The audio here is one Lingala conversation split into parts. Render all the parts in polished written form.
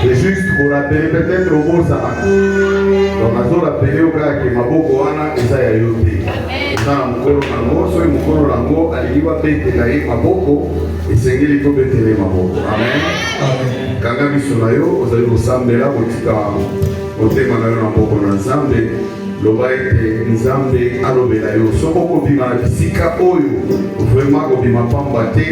C'est juste pour rappeler peut-être au mot Sarana. Donc, nous allons rappeler au gars qui m'a beaucoup ana Isaiah yote. Sana mkolo nango, so mkolo nango aliwa bete la ye maboko, esengeli to bete le maboko. Amen. Amen. Kanga bisonayo, ozali osambela botika otema na yo na maboko na Nzambe. Loba ete Nzambe alobela yo soko kobima na bisika oyo vraiment kobima pamba te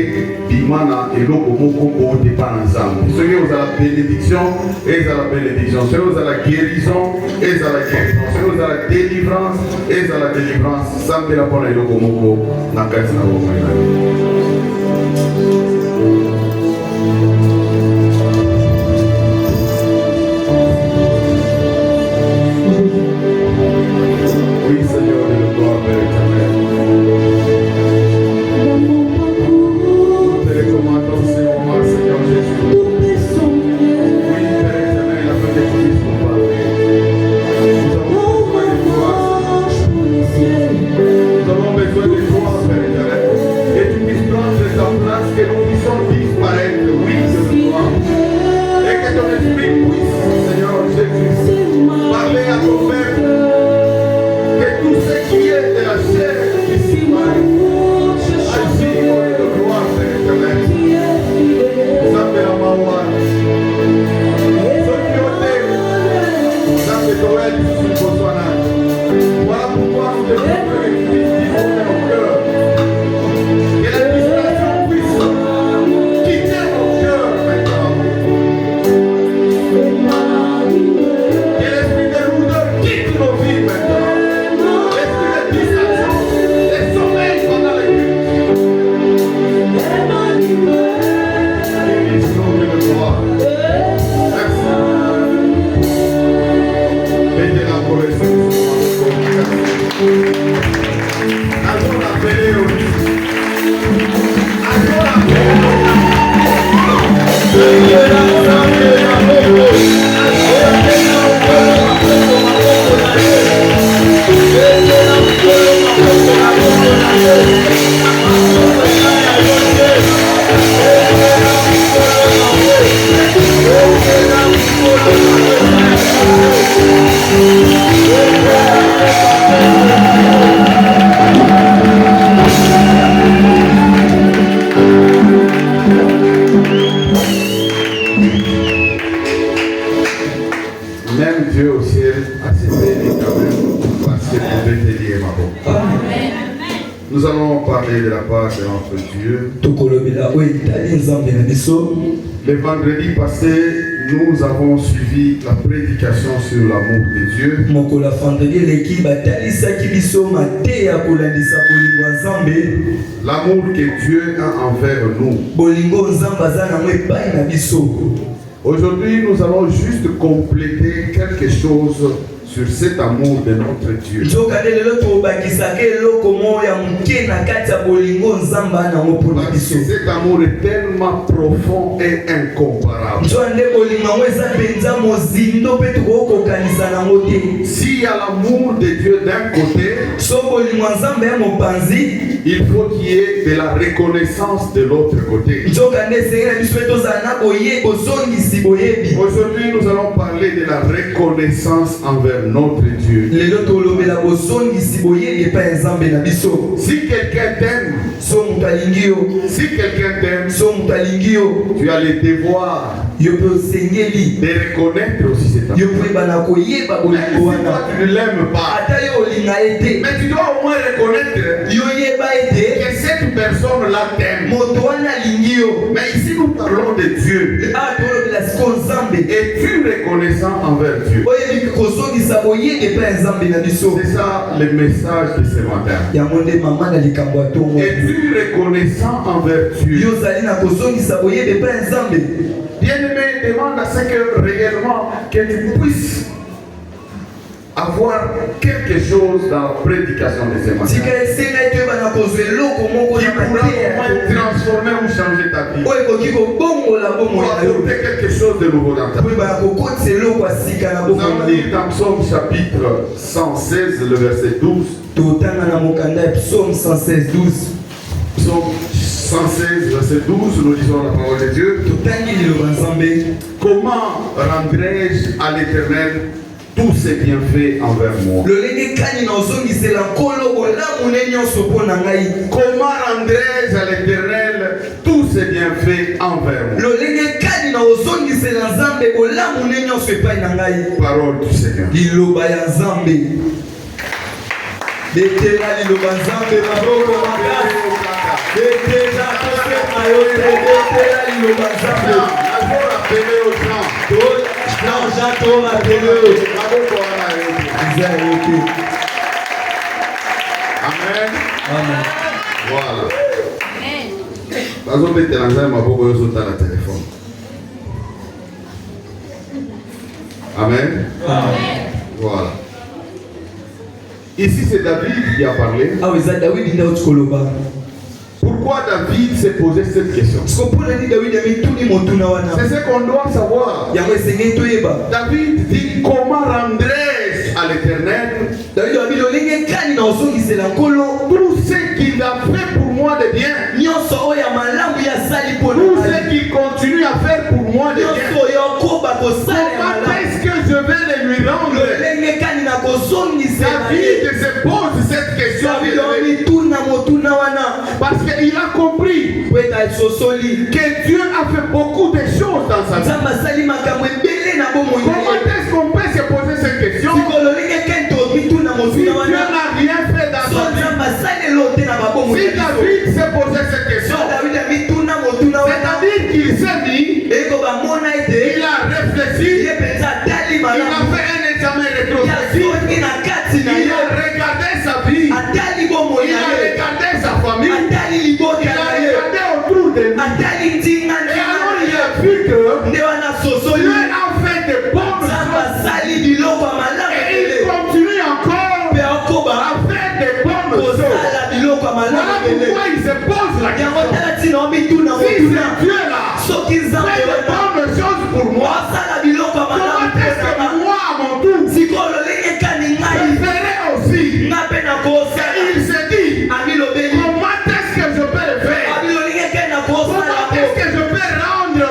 bima na eloko moko bote pa na Nzambe. Soki ozala bénédiction ezala bénédiction, soki ozala guérison ezala guérison, soki ozala délivrance ezala délivrance. Sambela mpona eloko moko na kati na bomoi na yo. Allora, au ciel à se bénir quand même, parce que vous pouvez te dire ma bonne. Nous allons parler de la part de notre Dieu. Le vendredi passé, nous avons suivi la prédication sur l'amour de Dieu. L'amour que Dieu a envers nous. Aujourd'hui, nous allons juste compléter quelque chose sur cet amour de notre Dieu. Parce que cet amour est tellement profond et incomparable. S'il y a l'amour de Dieu d'un côté, il faut qu'il y ait de la reconnaissance de l'autre côté. Aujourd'hui, nous allons parler de la reconnaissance envers notre Dieu. Si quelqu'un t'aime, tu as le devoir de reconnaître aussi cet amour. Mais si toi tu ne l'aimes pas, mais tu dois au moins reconnaître que cette personne-là t'aime. Mais ici nous parlons de Dieu. Es-tu reconnaissant envers Dieu? C'est ça le message de ce matin. Es-tu reconnaissant envers Dieu? Bien-aimé, demande à ce que réellement que tu puisses avoir quelque chose dans la prédication de ce matin qui pourra transformer ou changer ta vie, ou apporter quelque chose de nouveau dans ta vie. Nous allons lire dans Psaume chapitre 116, le verset 12. Psaume 116, verset 12, nous lisons la parole de Dieu. Comment rendrai-je à l'Éternel tous ses bienfaits envers moi? Comment rendrai-je à l'Éternel tous ses bienfaits envers moi? Parole du Seigneur. Amen. Voilà. Amen. Voilà. Ici c'est David qui a parlé. Pourquoi David s'est posé cette question? C'est ce qu'on doit savoir. David dit, comment rendrai-je à l'Éternel tout ce qu'il a fait pour moi de bien, tout ce qu'il continue à faire pour moi de bien? Comment est-ce que je vais le lui rendre? David se pose cette question parce qu'il a compris que Dieu a fait beaucoup de choses dans sa vie. Comment est-ce qu'on peut se poser cette question si Dieu n'a rien fait dans sa vie? Si David s'est posé cette question, c'est-à-dire qu'il s'est mis, il a réfléchi, il a fait un examen rétrospectif, il a regardé sa vie, il a regardé sa famille, il a regardé autour de lui, et alors il a vu que Dieu a fait de bonnes choses et il continue encore à faire de bonnes choses. Voilà pourquoi il se pose la question. Si c'est Dieu là fait de bonnes choses pour moi, comment est-ce que moi à mon tour je ferai aussi? Et il se dit, comment est-ce que je peux le faire? Comment est-ce que je peux rendre?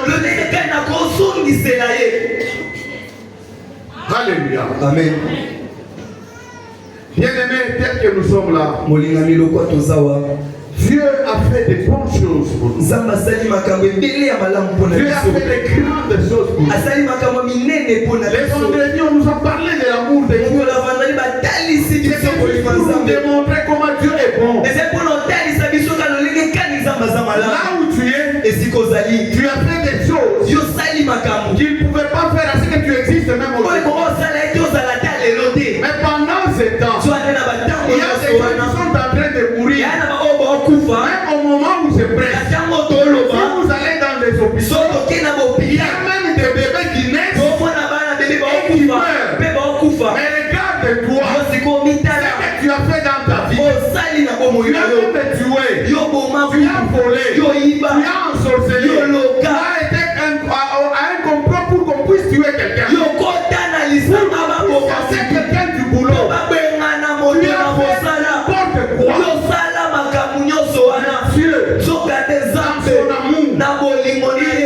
Alléluia. Amen. Bien-aimés, tel que nous sommes là, Dieu a fait de bonnes choses pour nous. Dieu a fait de grandes choses pour nous. Les vendredis, on nous a parlé l'amour de Dieu. C'est pour démontrer comment Dieu est bon. Là où tu es, tu as fait des choses qu'il ne pouvait pas faire à ce que tu existes même aujourd'hui. Mais pendant ce temps, il y a des gens qui sont en train de mourir. Même au moment où c'est prêt, si vous allez dans les hôpitaux, il y a même des bébés qui naissent et qui meurent. Mais regarde-toi, ce que tu as fait dans ta vie. Tu as même tué, tu as volé, tu as ensorcelé, tu as été à un complot pour qu'on puisse tuer quelqu'un. Pour casser quelqu'un du boulot. Tu as fait n'importe quoi. Dieu, dans son amour, il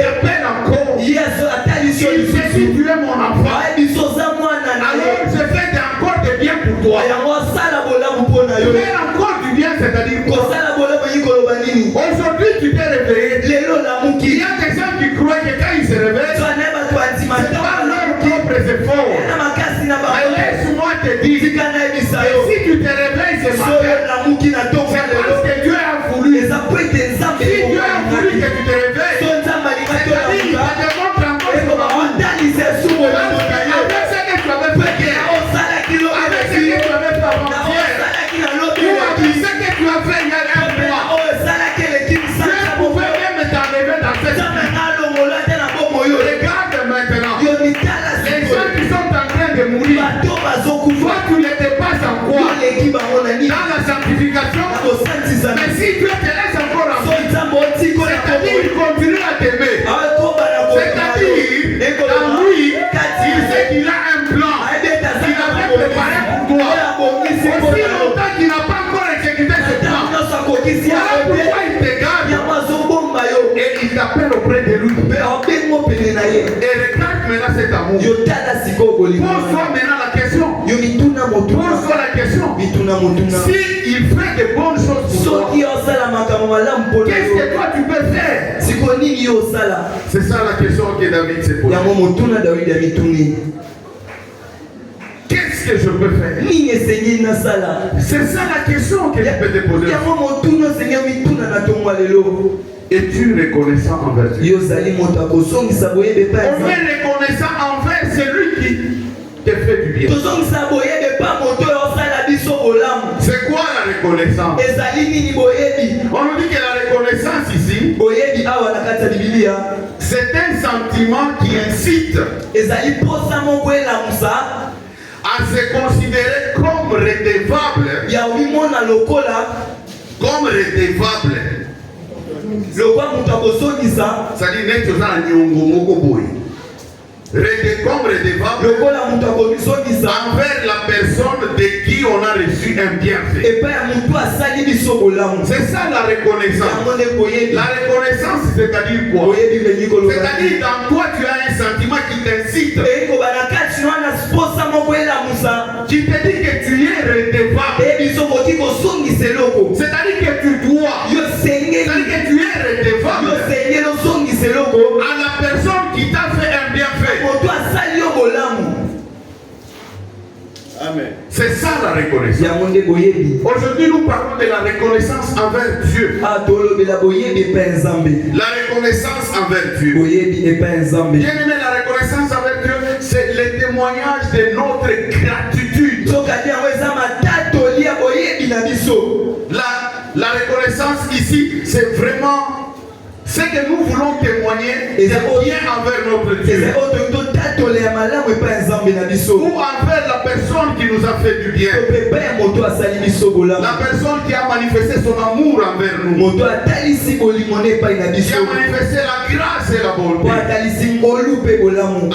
t'appelle encore. Il sait si tu es mon enfant. Alors je fais encore du bien pour toi. Faire encore du bien, c'est-à-dire quoi? Aujourd'hui tu t'es réveillé. Il y a des gens qui croient que quand ils se réveillent, c'est pas leur propre effort. Mais laisse-moi te dire, et si tu te réveilles ce matin, c'est parce que Dieu a voulu. Si Dieu a voulu que tu te réveilles, c'est-à-dire il te démontre encore son amour. Avec ce que tu avais fait hier, avec ce que tu avais fait avant-hier, ou avec ce que tu as fait il y a un mois, Dieu pouvait même t'enlever dans cette vie. Regarde maintenant, les gens qui sont en train de mourir, toi tu ne te passes en quoi? Dans la sanctification. Mais si Dieu te laisse encore en vie, c'est-à-dire il continue à t'aimer. C'est-à-dire, dans lui, il sait qu'il a un plan qu'il avait préparé pour toi. Aussi longtemps qu'il n'a pas encore exécuté ce plan. Voilà pourquoi il te garde et il t'appelle auprès de lui. Et regarde maintenant cet amour. Pose-toi maintenant la question. Pose-toi la question. Si il fait de bonnes choses pour toi, qu'est-ce que toi tu peux faire? C'est ça la question que David s'est posée. Qu'est-ce que je peux faire? C'est ça la question que je peux te poser. Es-tu reconnaissant envers Dieu? On est reconnaissant envers celui qui te fait du bien. C'est quoi la reconnaissance? On nous dit que la reconnaissance ici, c'est un sentiment qui incite à se considérer comme redevable. Comme redevable. C'est-à-dire n'être dans la nyongo moko boy. Comme redevable envers la personne de qui on a reçu un bienfait. C'est ça la reconnaissance. La reconnaissance, c'est-à-dire quoi? C'est-à-dire dans toi tu as un sentiment qui t'incite. Qui te dit que tu es redevable. C'est-à-dire que tu dois. C'est-à-dire que tu es redevable à la personne qui t'a fait un bienfait. Amen. C'est ça la reconnaissance. Aujourd'hui, nous parlons de la reconnaissance envers Dieu. La reconnaissance envers Dieu. Bien aimé, la reconnaissance envers Dieu, c'est le témoignage de notre gratitude. La reconnaissance ici, c'est vraiment ce que nous voulons témoigner de bien envers notre Dieu. Ou envers la personne qui nous a fait du bien. La personne qui a manifesté son amour envers nous. Qui a manifesté la grâce et la bonté.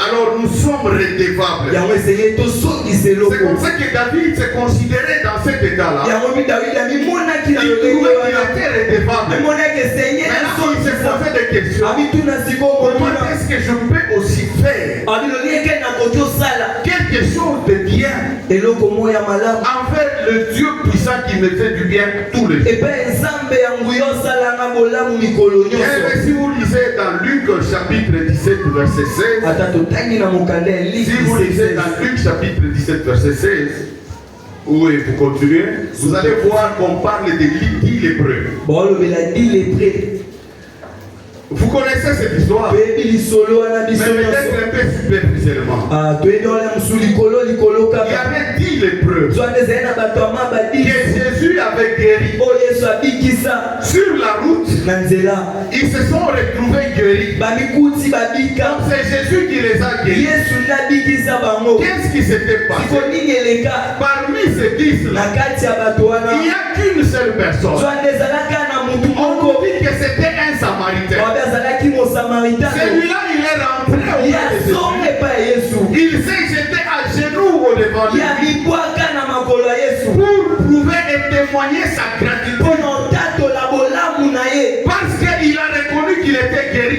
Alors nous sommes redevables. C'est comme ça que David s'est considéré dans cet état-là. Il trouvait qu'il était redevable. Maintenant, il se posait des questions. Comment est-ce que je peux aussi faire quelque chose de bien envers le Dieu puissant qui me fait du bien tous les jours? Et si vous lisez dans Luc chapitre 17 verset 16, si vous lisez dans Luc chapitre 17 verset 16, oui, vous continuez, vous allez voir qu'on parle de 10 lépreux. Vous connaissez cette histoire, mais peut-être un peu superficiellement. Il y avait 10 lépreux que Jésus avait guéris. Sur la route, ils se sont retrouvés guéris. Donc c'est Jésus qui les a guéris. Qu'est-ce qui s'était passé? Parmi ces 10 là, il n'y a qu'une seule personne. On dit que c'était un Samaritain. Celui-là, il est rentré au Jésus. Il s'est jeté à genoux au devant de lui pour prouver et témoigner sa gratitude. Parce qu'il a reconnu qu'il était guéri.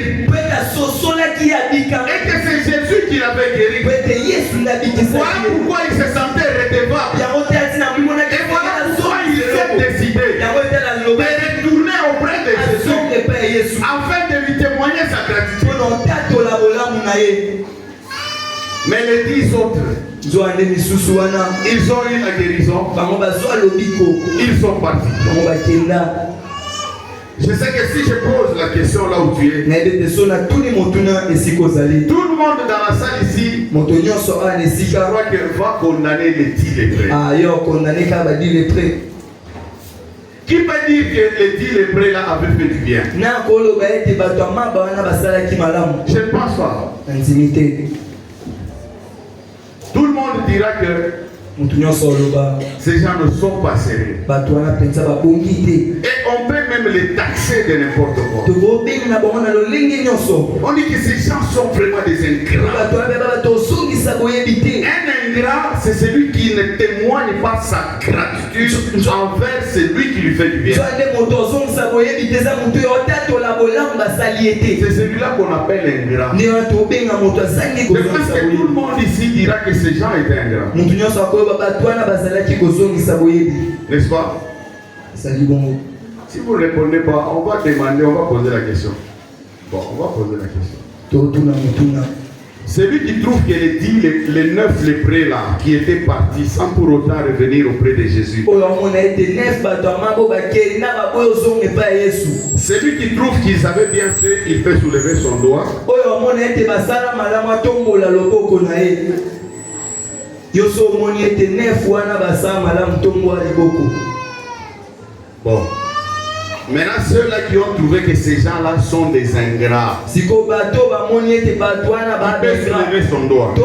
Et que c'est Jésus qui l'avait guéri. Voilà pourquoi il se sentait redevable. Et voilà pourquoi il s'est décidé de retourner auprès de Jésus afin de lui témoigner sa gratitude. Mais les 10 autres, ils ont eu la guérison. Ils sont partis. Je sais que si je pose la question là où tu es, tout le monde dans la salle ici, je crois qu'il va condamner les 10 lépreux. Qui peut dire que les 10 lépreux là avaient fait du bien? Je ne pense pas. Tout le monde dira que ces gens ne sont pas sérieux. Et on peut même les taxer de n'importe quoi. On dit que ces gens sont vraiment des ingrats. Un ingrat, c'est celui qui ne témoigne pas sa gratitude envers celui qui lui fait du bien. C'est celui-là qu'on appelle ingrat. Je pense que tout le monde ici dira que ces gens étaient ingrats. N'est-ce pas? Si vous ne répondez pas, on va demander, on va poser la question. Bon, on va poser la question. Celui qui trouve que les 9 lépreux là, qui étaient partis sans pour autant revenir auprès de Jésus. Celui qui trouve qu'ils avaient bien fait, il peut soulever son doigt. Bon. Maintenant, ceux-là qui ont trouvé que ces gens-là sont des ingrats, ils peuvent soulever son doigt.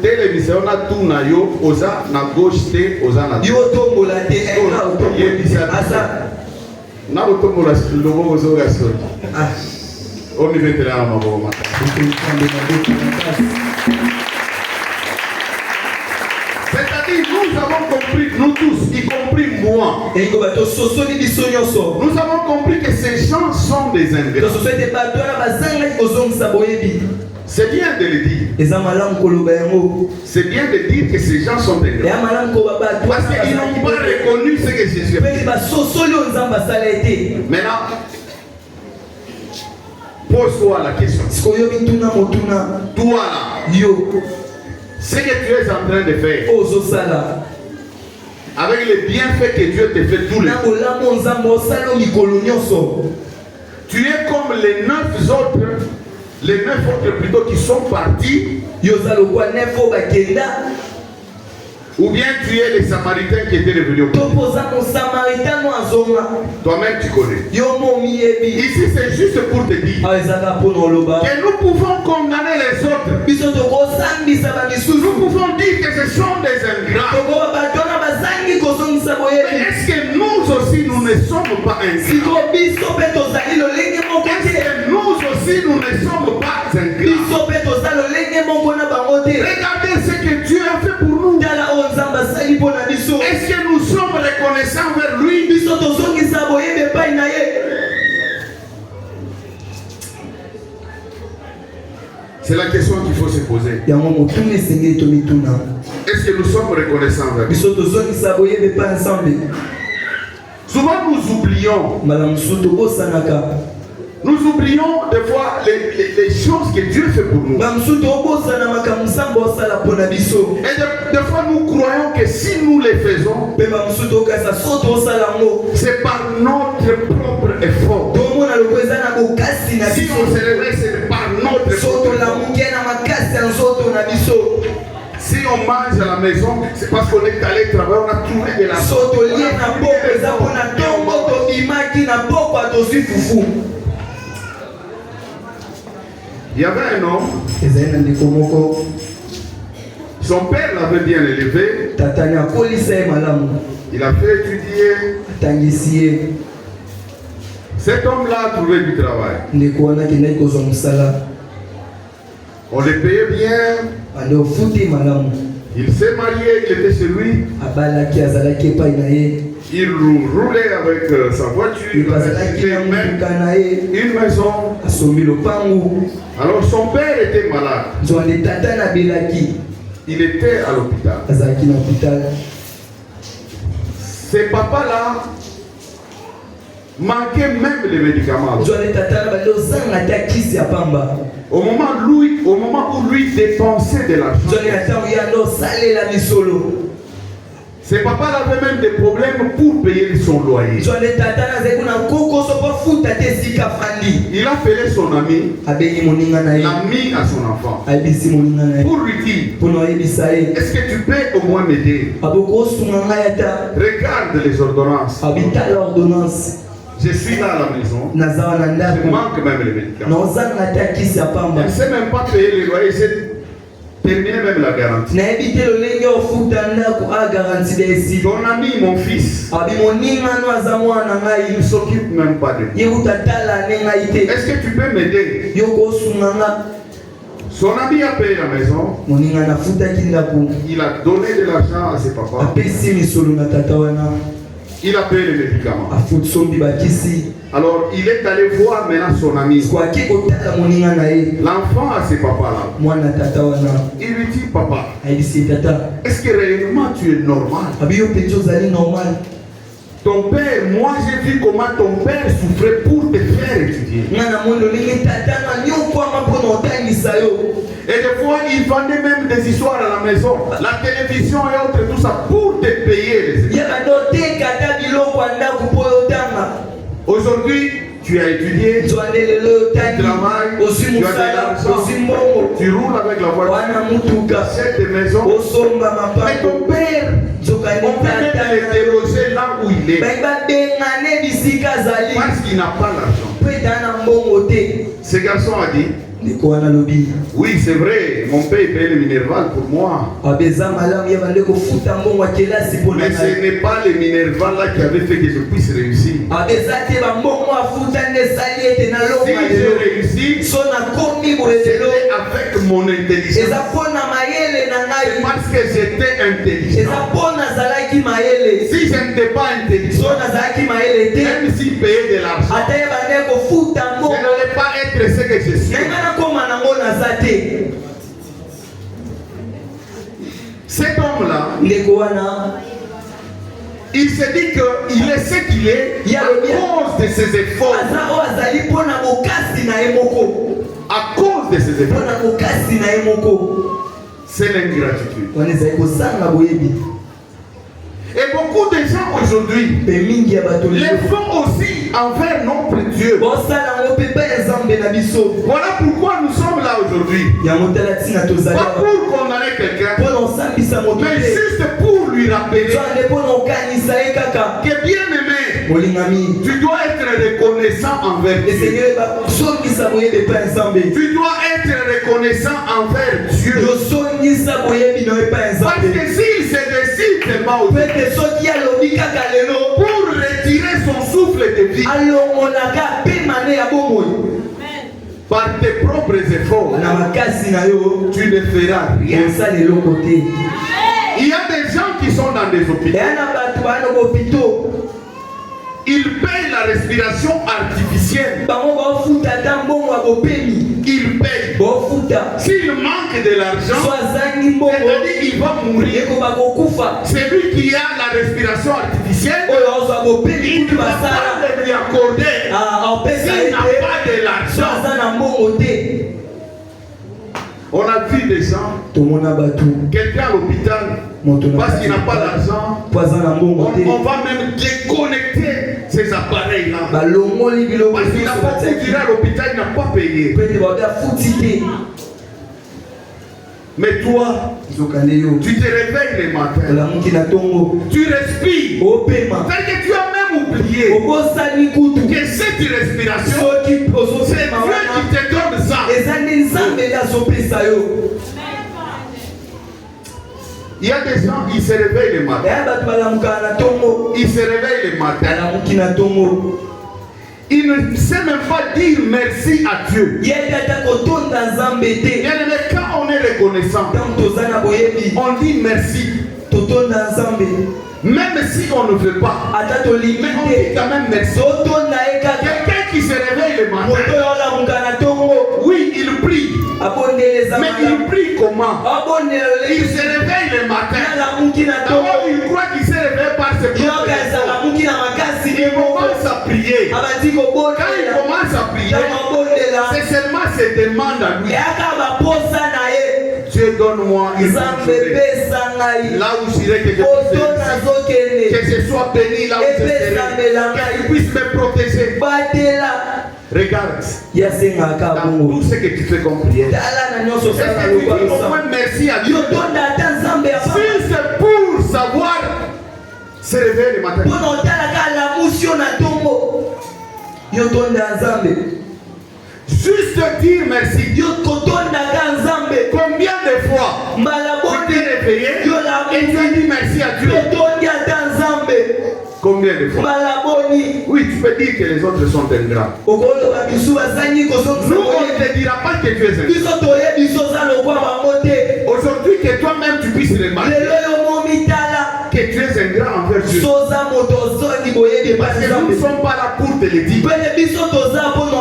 Télévision na tout na yo, oza na gauche te, oza na na botombola lobo ozo gaso. On y mettra la maboma. C'est-à-dire, nous avons compris, nous tous, y compris moi, nous avons compris que ces gens sont des ingrats. C'est bien de le dire. C'est bien de dire que ces gens sont des ingrats. Parce qu'ils n'ont pas reconnu ce que Jésus a fait. Maintenant, pose-toi la question. Toi là, ce que tu es en train de faire, avec les bienfaits que Dieu te fait tous les jours, tu es comme les 9 autres plutôt qui sont partis, ou bien tu es les Samaritains qui étaient revenus. Toi-même tu connais. Ici c'est juste pour te dire que nous pouvons condamner les autres. Nous pouvons dire que ce sont des ingrats. Mais est-ce que nous aussi nous ne sommes pas ingrats? Est-ce que nous aussi nous ne sommes pas ingrats? Regardez ce que Dieu a fait pour C'est la question qu'il faut se poser. Est-ce que nous sommes reconnaissants avec Dieu? Souvent nous oublions. Nous oublions des fois les choses que Dieu fait pour nous. Et des fois nous croyons que si nous les faisons, c'est par notre propre effort. Si on se réveille, c'est par notre effort. Si on mange à la maison, c'est parce qu'on est allé travailler, on a trouvé de la Il y avait un homme, son père l'avait bien élevé, il a fait étudier. Cet homme-là a trouvé du travail. On le payait bien. Il s'est marié, il était chez lui. Il roulait avec sa voiture, une maison. Alors son père était malade. Il était à l'hôpital. Ces papas-là manquaient même les médicaments. Au moment où lui dépensait de l'argent, ses papas avaient même des problèmes pour payer son loyer. Il a appelé son ami, l'ami à son enfant, pour lui dire, est-ce que tu peux au moins m'aider? Regarde les ordonnances. Je suis là à la maison, je manque même les médicaments. Je ne sais même pas payer les loyers, j'ai terminé même la garantie. Ton ami, mon fils, il ne s'occupe même pas de moi. Est-ce que tu peux m'aider? Son ami a payé la maison. Il a donné de l'argent à ses papas. Il a payé les médicaments. Alors il est allé voir maintenant son ami. L'enfant a ses papas là. Il lui dit, papa, est-ce que réellement tu es normal? Ton père, moi j'ai vu comment ton père souffrait pour te faire étudier. Et des fois, il vendait même des histoires à la maison, la télévision et autres, tout ça, pour te payer les études. Aujourd'hui, tu as étudié, tu travailles, tu as de l'argent, tu roules avec la voiture, tu achètes des maisons. Mais ton père, on peut même l'interroger là où il est. Parce qu'il n'a pas l'argent. Ce garçon a dit, oui, c'est vrai, mon père paye le Minerval pour moi. Mais ce n'est pas le Minerval là qui avait fait que je puisse réussir. Si j'ai réussi, c'était avec mon intelligence. C'est parce que j'étais intelligent. Si je n'étais pas intelligent, même s'il payait de l'argent, je n'allais pas être ce que je suis. Cet homme-là, il se dit qu'il est ce qu'il est à cause de ses efforts. À cause de ses efforts. C'est l'ingratitude. Et beaucoup de gens aujourd'hui les font aussi envers notre Dieu. Voilà pourquoi nous sommes là aujourd'hui. Pas pour condamner quelqu'un, mais juste pour lui rappeler que bien aimé, tu dois être reconnaissant envers Dieu. Tu dois être reconnaissant envers Dieu. Parce que s'il se décide seulement pour retirer son souffle de vie par tes propres efforts, tu ne feras rien. Il y a des gens qui sont dans des hôpitaux. Ils payent la respiration artificielle. Ils payent. S'il manque de l'argent, c'est-à-dire qu'il va mourir. Celui qui a la respiration artificielle, il ne va pas lui accorder s'il n'a pas de l'argent. On a vu des gens, quelqu'un à l'hôpital, parce qu'il n'a pas d'argent, on va même déconnecter ces appareils-là. Parce qu'il n'a pas pu à l'hôpital, il n'a pas payé. Mais toi, tu te réveilles le matin, tu respires, c'est-à-dire que tu as même oublié que cette respiration, c'est Dieu qui te donne ça. Il y a des gens qui se réveillent le matin. Ils se réveillent le matin. Il ne sait même pas dire merci à Dieu. Bien aimé, quand on est reconnaissant, on dit merci. Même si on ne veut pas, mais on dit quand même merci. Quelqu'un qui se réveille le matin, oui, il prie. Mais il prie comment? Il se réveille le matin. D'abord, il croit qu'il s'est réveillé par ses propres efforts. Il commence à prier. Quand il commence à prier, c'est seulement ses demandes à lui. Dieu donne-moi une bonne journée. Là où j'irai, que je sois béni, là où je serai, qu'il puisse me protéger. Regarde, dans tout ce que tu fais comme prière, est-ce que tu dis au moins merci à Dieu? Si c'est pour savoir se réveiller le matin. Juste dire merci. Combien de fois tu t'es réveillé et tu as dit merci à Dieu? Combien de fois? Oui, tu peux dire que les autres sont ingrats. Nous, on ne te dira pas que tu es ingrat. Aujourd'hui, que toi-même tu puisses remarquer que tu es ingrat envers Dieu. Parce que nous ne sommes pas là pour te le dire. Nous ne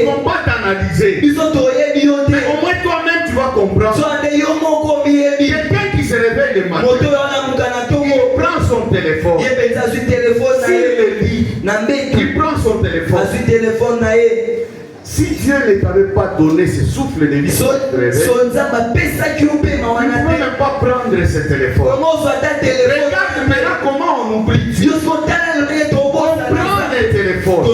pouvons pas t'analyser. Mais au moins toi-même tu vas comprendre. Quelqu'un qui se réveille le matin, il prend son téléphone. S'il le lit, il prend son téléphone. Si Dieu ne t'avait pas donné ce souffle de vie, tu ne peux même pas prendre ce téléphone. Regarde maintenant comment on oublie Dieu. On prend le téléphone. On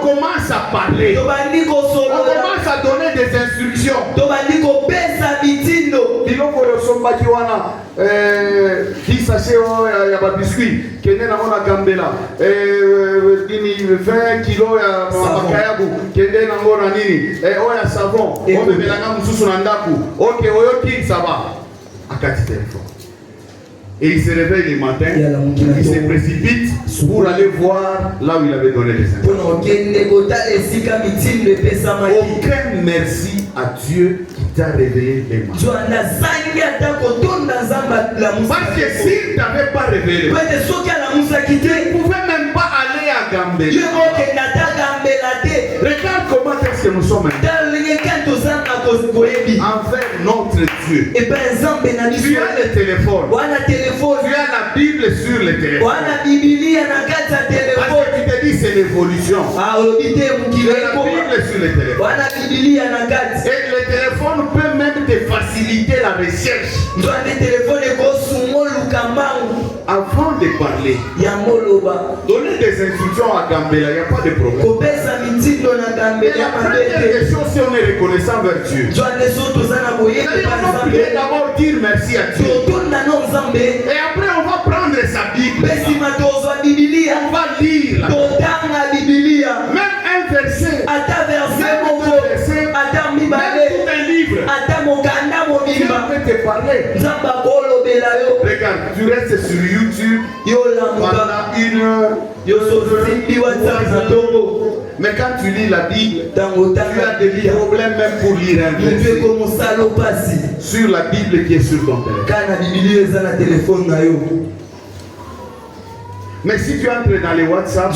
commence à parler. On commence à donner des instructions. Qui sachet ya ba biscuit kende na mona gambela 20 kilos ya makayabu kende na ngona nini oya savon on bebelanga mususu na ndaku OK oyoki ça va akati téléphone. Et il se réveille le matin, il se précipite pour aller voir là où il avait donné les instructions. Aucun merci à Dieu qui t'a réveillé les matins. Parce que s'il ne t'avait pas réveillé, tu ne pouvais même pas aller à Gambela. Regarde comment est-ce que nous sommes envers notre Dieu. Tu as le téléphone. Tu as la Bible sur le téléphone. Parce que tu te dis c'est l'évolution. Tu as la Bible sur le téléphone. Et le téléphone peut même te faciliter la recherche. Avant de parler, donner des instructions à Gambela, il n'y a pas de problème. Et la première des choses, si on est reconnaissant vers Dieu, on va prier d'abord dire merci à Dieu. Et après on va prendre sa Bible. On va lire la Bible. Même un verset. Même tout un livre. Dieu peut te parler. Regarde, tu restes sur YouTube pendant 1 heure. Mais quand tu lis la Bible, tu as des problèmes même pour lire un verset sur la Bible qui est sur ton téléphone. Mais si tu entres dans les WhatsApp,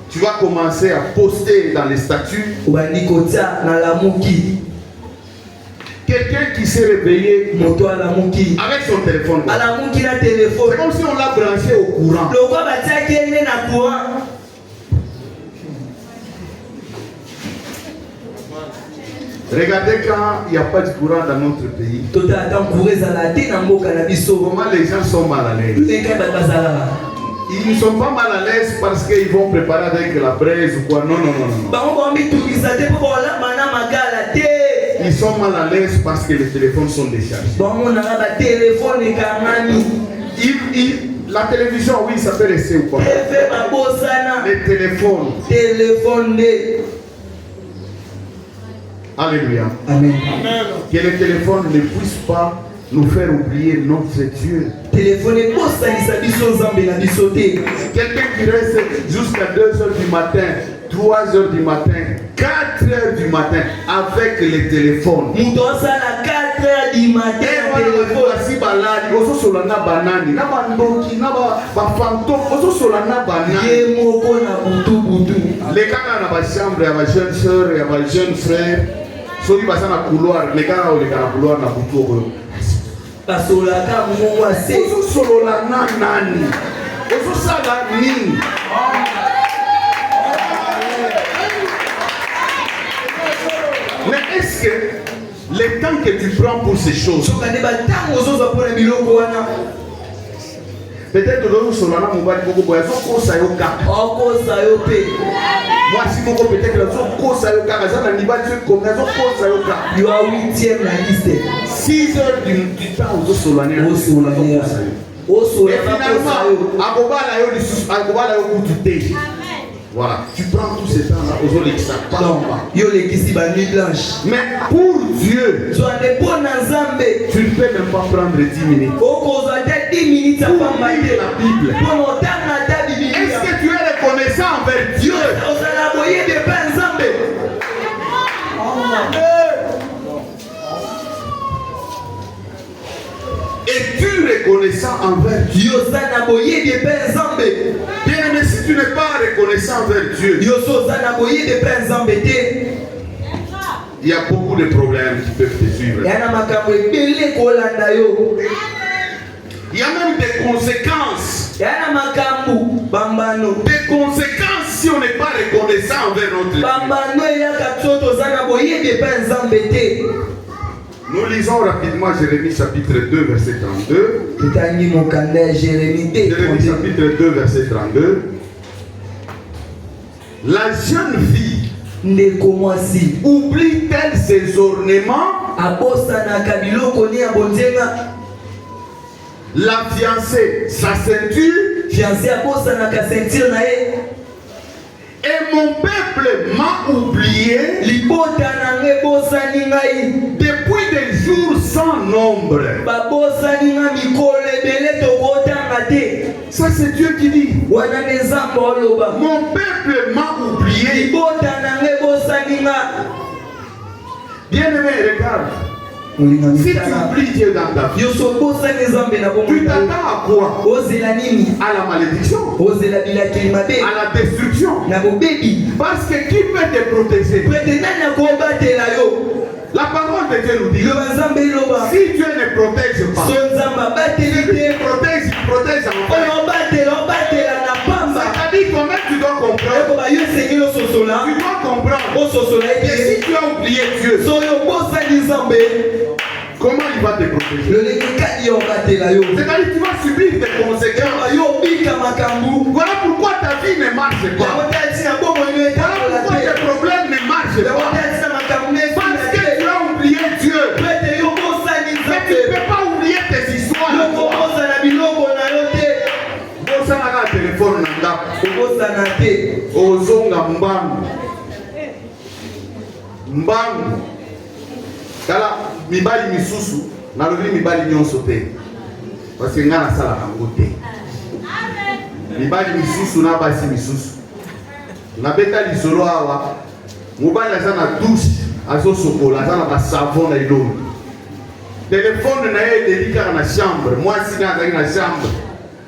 tu vas commencer à poster dans les statuts. Quelqu'un qui s'est réveillé avec son téléphone. C'est comme si on l'a branché au courant. Regardez quand il n'y a pas de courant dans notre pays. Comment les gens sont mal à l'aise. Ils ne sont pas mal à l'aise parce qu'ils vont préparer avec la braise ou quoi. Non. Ils sont mal à l'aise parce que les téléphones sont déchargés. La télévision, oui, ça peut rester ou pas. Les téléphones. Alléluia. Amen. Que les téléphones ne puissent pas nous faire oublier notre Dieu. Quelqu'un qui reste jusqu'à 2h du matin, 3h du matin, 4h du matin avec les téléphones. Les gars dans la chambre, il y a ma jeune soeur, il y a ma jeune frère. Soki basa na couloir, les gars dans le couloir na buto. Basolaka mwa se. Ozo solola nani. Ozo sala nini. Mais est-ce que le temps que tu prends pour ces choses, peut-être que nous sommes là, nous allons beaucoup boire. Moi, si vous peut-être que nous you are 8e la liste. 6 heures du temps, nous sommes là. Et finalement, voilà, tu prends tous ces temps-là, aujourd'hui, ça part. Mais pour Dieu, tu ne peux même pas prendre 10 minutes. Pour lire la Bible. Est-ce que tu es reconnaissant envers Dieu? Es-tu reconnaissant envers Dieu? Bien, mais si tu n'es pas reconnaissant envers Dieu, il y a beaucoup de problèmes qui peuvent te suivre. Il y a même des conséquences. Des conséquences si on n'est pas reconnaissant envers notre Dieu. Nous lisons rapidement Jérémie chapitre 2 verset 32. Jérémie chapitre 2 verset 32. La jeune fille oublie-t-elle ses ornements? La fiancée, sa ceinture. Et mon peuple m'a oublié depuis des jours sans nombre. Ça c'est Dieu qui dit. Mon peuple m'a oublié. Bien aimé, regarde. Si tu oublies Dieu dans ta vie, tu t'attends à quoi? À la malédiction, à la destruction. Parce que qui peut te protéger? La parole de Dieu nous dit, si Dieu ne protège pas, si Dieu te protège, il protège encore. C'est-à-dire comment tu dois comprendre? Tu dois comprendre que si tu as oublié Dieu, comment il va te protéger? C'est-à-dire que tu vas subir des conséquences. Voilà pourquoi ta vie ne marche pas. Voilà pourquoi tes problèmes ne marchent pas. Parce que tu as oublié Dieu. Mais tu ne peux pas oublier tes histoires. Bosana téléphone nanga. Ozonga mbangu. Mbangu. Kala mibali misusu na lobi mibali nyonso te. Parce que ngana sala kango te. Mibali misusu na basi misusu. Na beta lisolo awa. Mobali aza na douche, azo sokola, aza na ba savon na ilolo. Téléphone na ye delika na chambre, moi si na na chambre.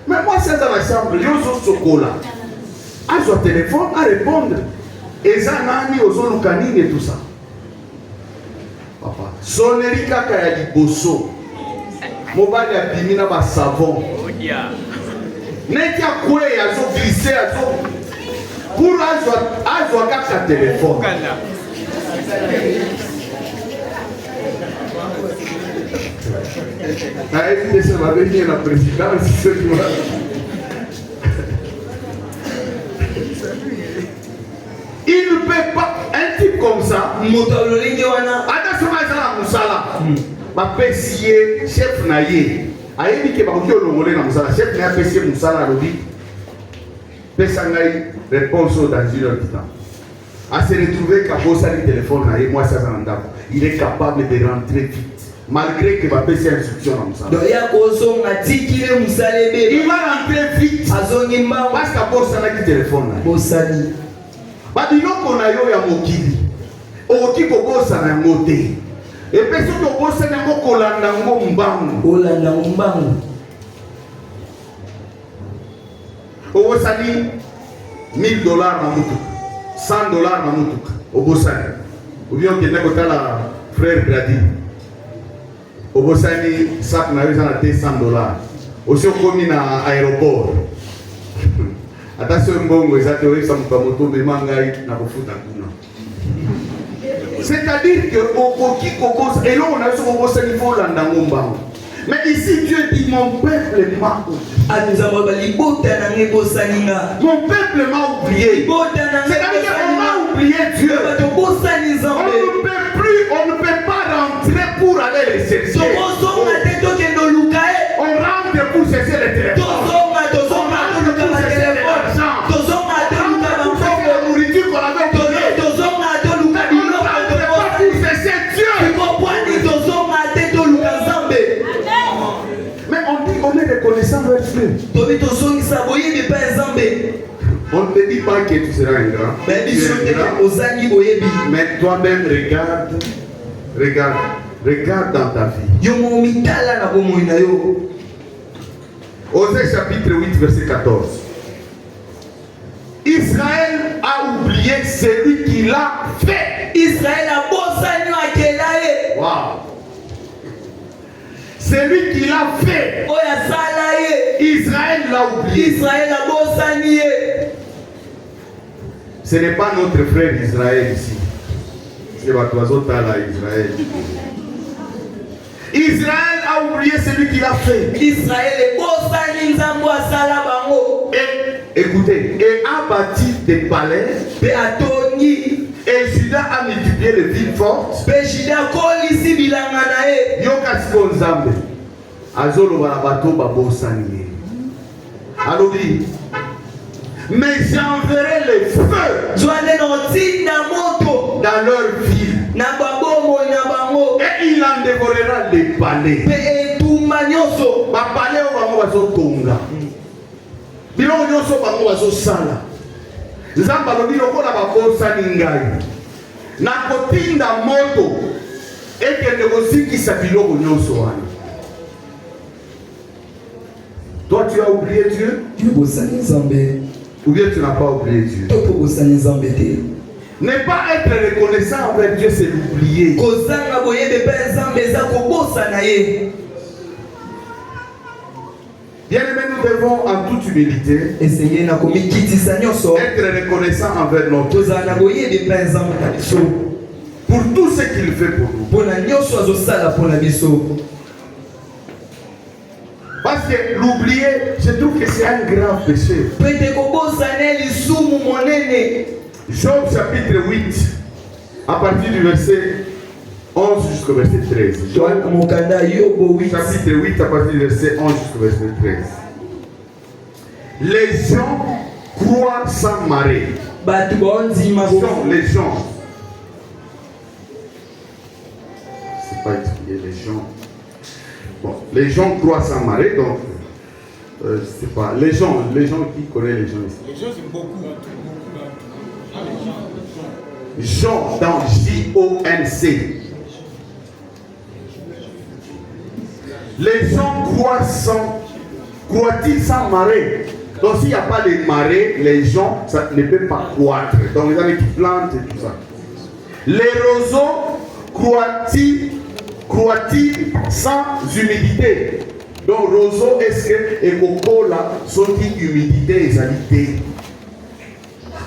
Mais moi, c'est dans la chambre, il y a un chocolat. À son téléphone, à répondre. Et ça, nani, aux olukanini et tout ça. Papa, sonnerie kaka ya liboso. Mobile ya bimina ba savon. Neti ya kwe ya zo glissé ya zo. Pour azwa kaka téléphone. Na FDC va venir la présidence, c'est moi. Il ne peut pas, un type comme ça, attention à ça, Moussala, ma pessier, chef naïe, aïe, qui va vous dire le Moussala, chef naïe, pessier Moussala, Lodi, Pessangaï, réponse dans une heure de temps. À se retrouver qu'à bosser le téléphone, moi, ça, il est capable de rentrer vite. Malgré que va passer instruction dans ça. Il va rentrer vite. Parce qu'à bosser le téléphone. Babylon qu'on a eu à Mokili. Au qui bosse à la moté. Et personne ne bosse à la Mokolandango Mbango. Olandango. Au Bossani, $1000 na mutu. $100 na mutu. Au Bossani. Ou bien que n'est pas la frère Grady. Au Bossani, ça n'a eu $100. Aussi au commis à l'aéroport. Attention, bongo, c'est-à-dire que mais ici Dieu dit mon peuple m'a oublié. Mon peuple m'a oublié. C'est-à-dire qu'on m'a oublié Dieu. On ne peut pas rentrer pour aller les chercher. On rentre pour chercher les téléphones. On ne te dit pas que tu seras un grand. Mais toi-même regarde dans ta vie. Osée chapitre 8 verset 14. Israël a oublié celui qui l'a fait. Israël a wow. Celui qui l'a fait. Israël l'a oublié. Ce n'est pas notre frère Israël ici. C'est votre oiseau Tala Israël. Israël a oublié celui qui l'a fait. Israël est écoutez, et a bâti des palais. Et Juda a multiplié les villes fortes. Yokasko Nzambe. Azolo Barabato Babosani. Alors dit, mais j'enverrai les feux dans leur ville. Et il en dévorera les palais. Ma palais au Bango Tonga. Bilo Nyoso Bango Sala. Zamba lobi lokola babosani ngai. Na kotinda moto. Ekende kosikisa biloko nyonso wana. Toi tu as oublié Dieu? Ou bien tu n'as pas oublié Dieu? Ne pas être reconnaissant envers Dieu, c'est l'oublier. Bien-aimés, nous devons en toute humilité être reconnaissants envers notre Dieu pour tout ce qu'il fait pour nous. Parce que l'oublier, je trouve que c'est un grave péché. Job chapitre 8, à partir du verset 11 jusqu'au verset 13. Job chapitre 8, à partir du verset 11 jusqu'au verset 13. Les gens croient sans marrer. Les gens. C'est pas expliqué, les gens. Bon, les gens croient sans marrer, donc je sais pas. Les gens qui connaissent les gens ici. Les gens c'est beaucoup. Jean dans J-O-N-C. Les gens croient croît-il sans marée? Donc s'il n'y a pas de marée, les gens ça ne peut pas croître. Donc les gens qui plantent et tout ça. Les roseaux croît-il sans humidité? Donc roseau est-ce que et coco là sont humidité et salité?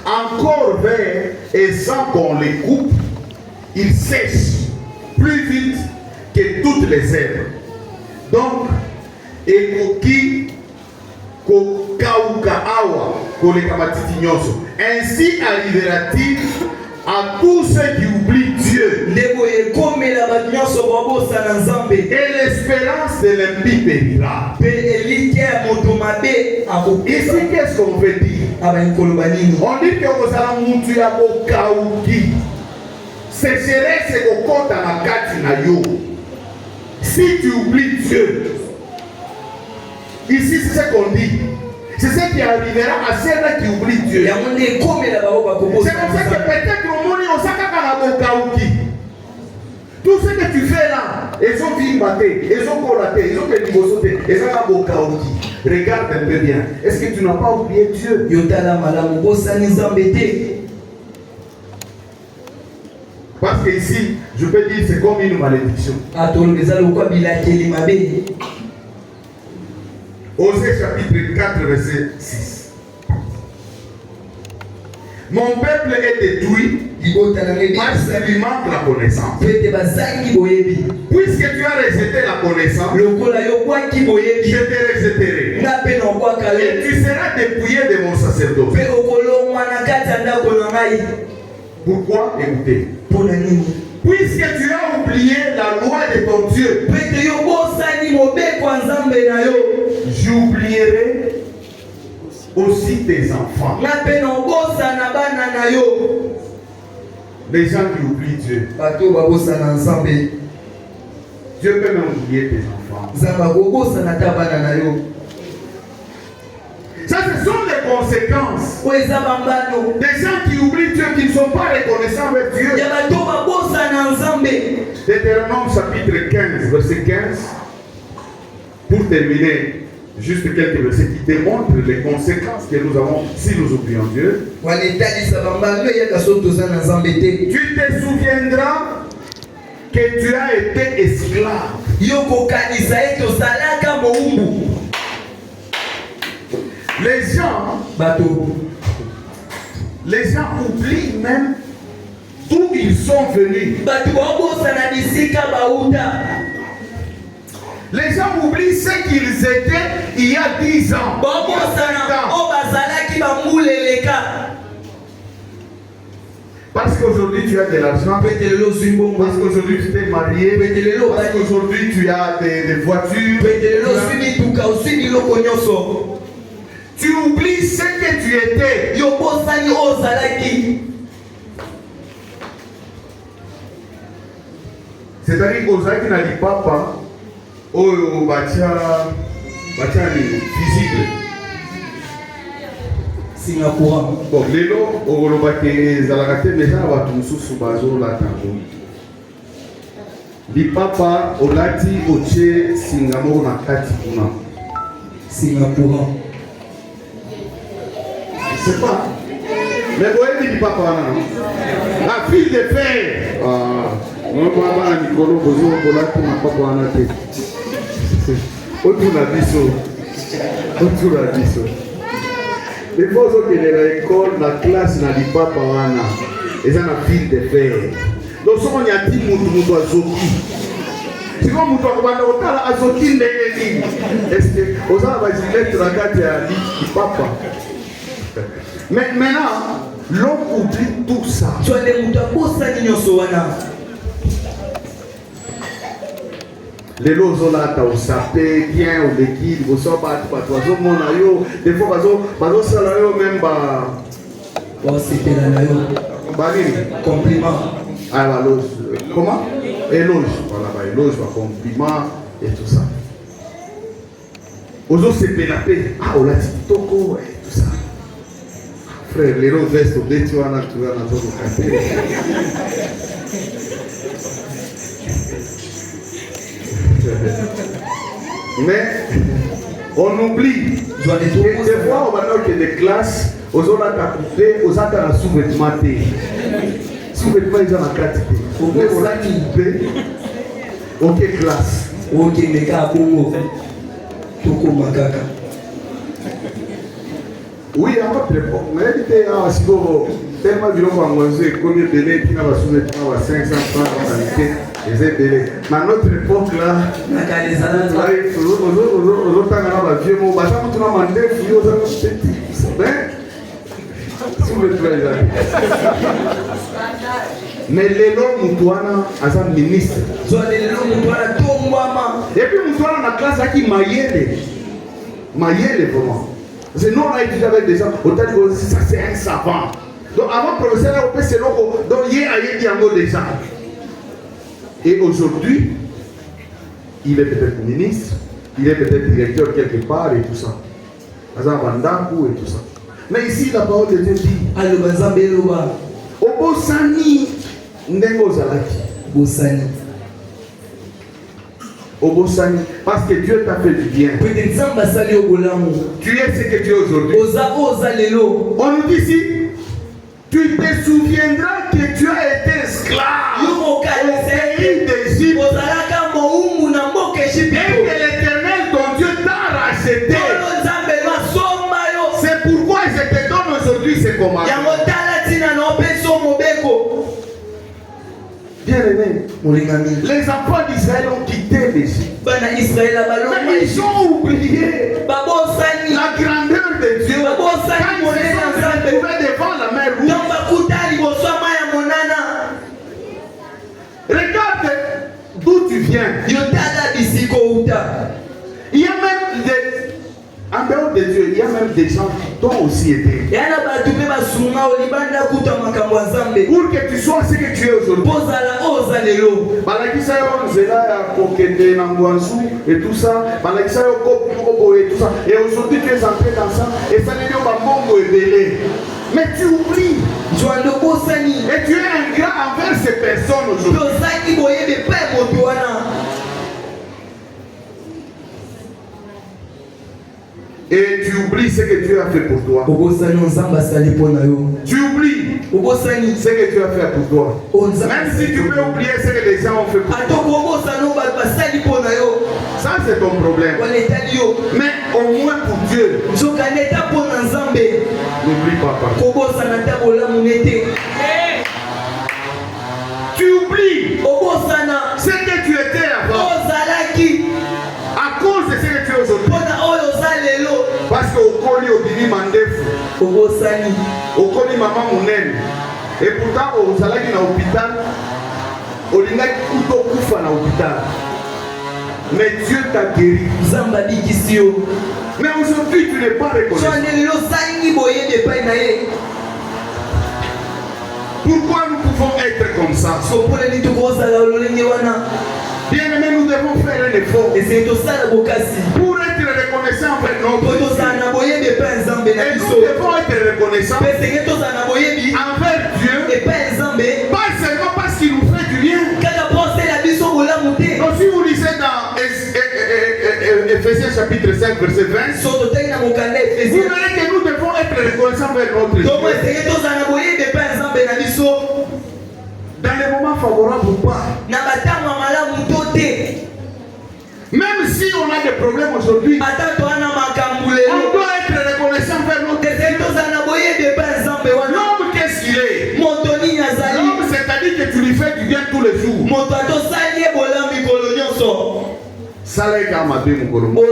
Encore vert et sans qu'on les coupe, ils sèchent plus vite que toutes les herbes. Donc, et coquille, kokauka awa, kolekamatiti nyoso. Ainsi arrivera-t-il à tous ceux qui oublient Dieu. Et l'espérance de l'impie périra. Ici, qu'est-ce qu'on veut dire? On dit que vous allez monter à Bokaouki. Sécheresse et au compte à la Katinayo. Si tu oublies Dieu, ici c'est ce qu'on dit. C'est ce qui arrivera à ceux qui oublient Dieu. C'est comme ça que peut-être au monde on s'accapare. Tout ce que tu fais là, ils ont vimbaté, ils ont collaté, ils ont fait du sauté, ils ont fait. Regarde un peu bien. Est-ce que tu n'as pas oublié Dieu? Parce que ici, je peux dire c'est comme une malédiction. Osée chapitre 4, verset 6. Mon peuple est détruit parce qu'il manque la connaissance. Puisque tu as rejeté la connaissance, je te rejetterai. Et tu seras dépouillé de mon sacerdoce. Pourquoi? Écoutez. Puisque tu as oublié la loi de ton Dieu, j'oublierai aussi tes enfants. Les gens qui oublient Dieu. Dieu peut même oublier tes enfants. Ça, ce sont les conséquences des gens qui oublient Dieu, qui ne sont pas reconnaissants avec Dieu. Deutéronome chapitre 15, verset 15. Pour terminer, juste quelques versets qui démontrent les conséquences que nous avons si nous oublions Dieu. Tu te souviendras que tu as été esclave. Les gens oublient même d'où ils sont venus. Les gens oublient ce qu'ils étaient il y a 10 ans. Parce qu'aujourd'hui tu as de l'argent, parce qu'aujourd'hui tu t'es marié, parce qu'aujourd'hui tu as des voitures, tu oublies ce que tu étais. C'est-à-dire qu'Ozaki n'a dit papa, oh, batia visible. Singapour. Bon, lelo, olobaki zalakate meza na batu mususu bazolata ngo. Li papa olati otie singamo na kati kuna. Singapour. C'est pas. Mais vous avez dit papa là. La fille de fer. Ah, on va voir Nicolo Bozo olati na papa wana te. Autour la biso. Autour la biso. Les fois où il est à l'école, la classe n'a dit pas par an. Ils ont un fil de fer. Donc, si on y a dit Moutou Azoki, si on Moutou Azoki, est-ce que vous avez dit la carte à dit papa? Mais maintenant, l'homme oublie tout ça. Les lots là, tu as sapé bien ou l'équipe, vous savez pas, des fois, même c'était la compliment. Ah, comment? Éloge. Voilà, éloge, compliment et tout ça. Aux autres, c'est pénapé. Ah, on l'a dit, toko, et tout ça. Frère, les lots vestent au dé, tu vas dans le café. Mais On oublie. Des fois, on va dans des classes, aux autres à couper, aux autres à sous-vêtements. Sous-vêtements, ils ont la quantité. On a coupé. Ok, classe. Ok, mais qu'à Congo. Toko Makaka. Oui, à votre époque, mais était si vous tellement de gens ont mangé, combien de délais, qui n'a pas sous-vêtements à 500 francs en réalité, les délais. Mais à notre époque là, aux autres temps, on vieux mot, bah ça, on a demandé, vous aux autres petits, sous-vêtements. Mais les lots Moutouana, à sa ministre. Et puis Moutouana, la classe qui maillait vraiment. Parce que nous, on a étudié avec des gens, autant que ça c'est un savant. Donc avant le professeur, on peut se loco, donc il y a des gens. Et aujourd'hui, il est peut-être ministre, il est peut-être directeur quelque part et tout ça. Azan Vandakou et tout ça. Mais ici, la parole de Dieu dit, Obosani Ndengo Zalaki. Obosani. Obosani. Parce que Dieu t'a fait du bien. Tu es ce que tu es aujourd'hui. On nous dit ici, tu te souviendras que tu as été esclave au pays d'Égypte. Et que l'Éternel, ton Dieu, t'a racheté. C'est pourquoi je te donne aujourd'hui ces commandements. Bien-aimés, les enfants d'Israël ont quitté l'Égypte. Mais ils ont oublié la grandeur de Dieu. Quand ils se sont retrouvés devant la mer Rouge. Regarde d'où tu viens. Il y a même des... En dehors de Dieu, il y a même des gens qui t'ont aussi aidé. Pour que tu sois ce que tu es aujourd'hui. Et tout ça. Et aujourd'hui tu es entré dans ça. Et ça n'est pas. Mais tu oublies. Et tu es ingrat envers ces personnes aujourd'hui. Et tu oublies ce que Dieu a fait pour toi. Tu oublies ce que Dieu a fait pour toi. Même si tu peux oublier ce que les gens ont fait pour toi. Ça c'est ton problème. Mais au moins pour Dieu, n'oublie pas. Tu oublies ce que tu étais avant. À cause de ce que tu es aujourd'hui. Parce que au coli au bini mandefu, au coli maman monene, et pourtant au salagi na hôpital, au linga kuto kufa na hôpital. Mais Dieu t'a guéri. Mais aujourd'hui tu n'es pas reconnaissant. Pourquoi nous pouvons être comme ça? Bien aimé, nous devons faire un effort pour être reconnaissants envers notre Dieu. Et nous devons être reconnaissants envers Dieu, pas seulement parce qu'il nous fait du bien. Donc si vous lisez dans Ephésiens chapitre 5 verset 20, vous verrez que nous devons être reconnaissants envers notre Dieu. Dans les moments favorables ou pas. Même si on a des problèmes aujourd'hui, on doit être reconnaissant vers notre Dieu. L'homme, qu'est-ce qu'il est? L'homme, c'est-à-dire que tu lui fais du bien tous les jours. Saleka mabe mukolomo.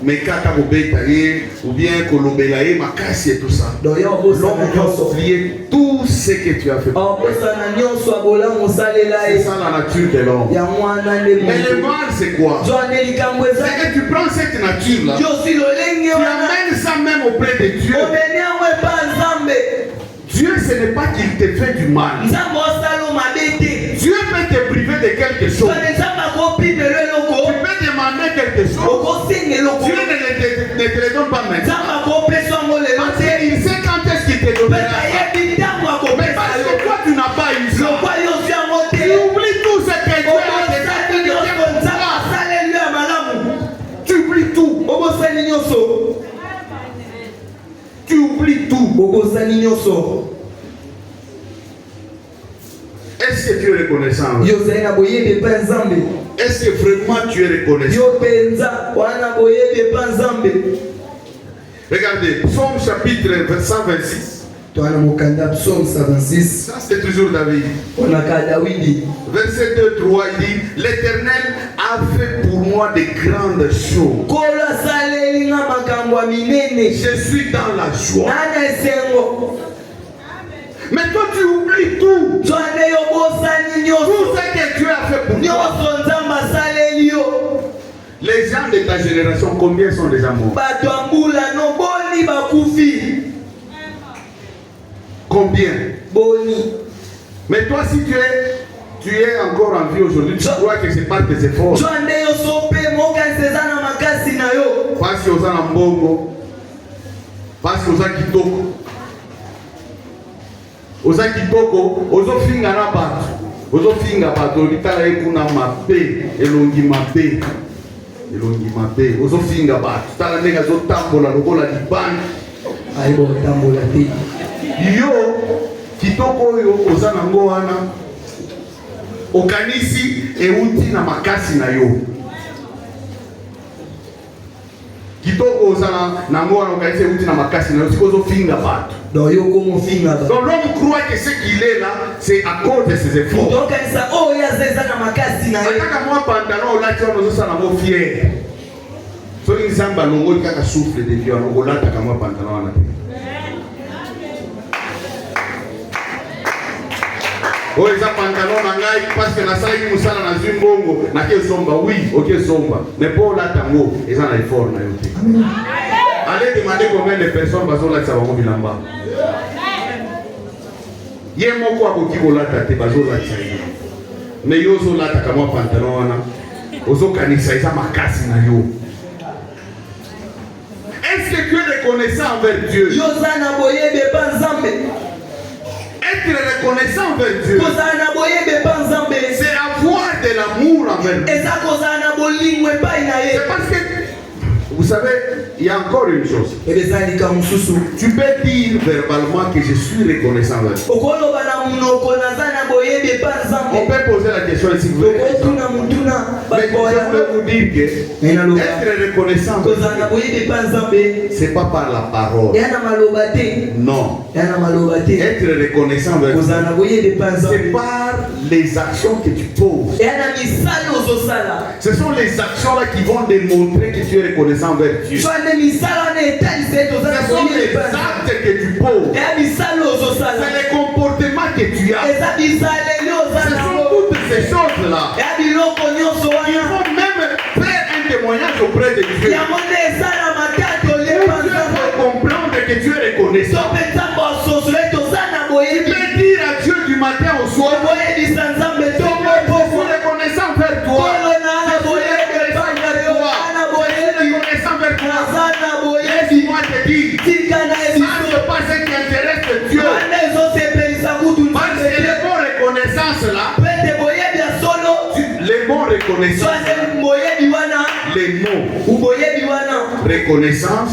Mais kaka bobeta ye ou bien kolombela ye makasi et tout ça. L'homme doit oublier tout ce que tu as fait. C'est ça la nature de l'homme. Mais le mal c'est quoi? C'est que tu prends cette nature là, tu amènes ça même auprès de Dieu. Dieu, ce n'est pas qu'il te fait du mal. Dieu peut te priver de quelque chose. Tu peux demander quelque chose. Dieu ne te le donne pas maintenant. Parce qu'il sait quand est-ce qu'il te donnera. Mais parce que toi tu n'as pas eu ça, tu oublies tout ce que Dieu a déjà fait. Tu oublies tout. Est-ce que tu es reconnaissant? Est-ce que vraiment tu es reconnaissant? Regardez, Psaume chapitre 126. Ça c'est toujours David. Verset 2, 3, il dit: l'Éternel a fait pour moi de grandes choses. Je suis dans la joie. Mais toi tu oublies tout. Tout ce que Dieu a fait pour toi. Les gens de ta génération, combien sont déjà morts? Combien? Mais toi, si tu es encore en vie aujourd'hui, tu crois que c'est pas tes efforts. Parce que vous avez un bongo, parce que vous avez kitoko, vous avez kitoko, vous avez finga na bato, vous avez finga bato, litala ekuna mabe, elongi mabe, elongi mabe, vous avez finga bato, tala nega zo tambola lokola libani, aibo tambola te. Yo kitoko yo ozana ngo wana okanisi euti na makasi na yo. Kitoko ozana na ngo wana okanisi euti na makasi na yo, sikozo finga bato. Donc yo comme finga bato. Donc l'homme croit que ce qu'il est là, c'est à cause de ses efforts. Donc ça oh ya zeza na makasi na yo. Ataka moi pantalon là tu vas nous ça na mo fier. So ni samba longo kaka souffle de vie on olata ka moi pantalon là. Oh, les pantalons nangai parce que la salle qui nous sala na zimbongo na ke somba oui ok somba mais pour la tango ils ont l'effort na yote. Allez demander combien de personnes bazo la tsaba mo bilamba. Ye moko akoki kolata te bazo la tsaba. Mais yo zo lata kama pantalon wana ozo kanisa isa makasi na yo. Est-ce que tu es reconnaissant envers Dieu? Yo zana boye be banzambe. Être reconnaissant envers Dieu, c'est avoir de l'amour envers Dieu. C'est parce que, vous savez, il y a encore une chose. Tu peux dire verbalement que je suis reconnaissant envers Dieu. On peut poser la question ici. Mais je voulais vous dire que être reconnaissant envers Dieu, c'est pas par la parole. Non. Être reconnaissant envers Dieu, c'est par les actions que tu poses. Ce sont les actions là qui vont démontrer que tu es reconnaissant envers Dieu. Ce sont les actes que tu poses. C'est les comportements que tu as. Ce sont toutes ces choses-là. Ils vont même faire un témoignage auprès de Dieu. Dieu va comprendre que tu es reconnaissant. Tu peux dire à Dieu du matin au soir, je suis reconnaissant vers toi. Laisse-moi te dire, ça n'est pas ce qui intéresse Dieu. Parce que les bons reconnaissances là, les bons reconnaissances, les mots reconnaissance,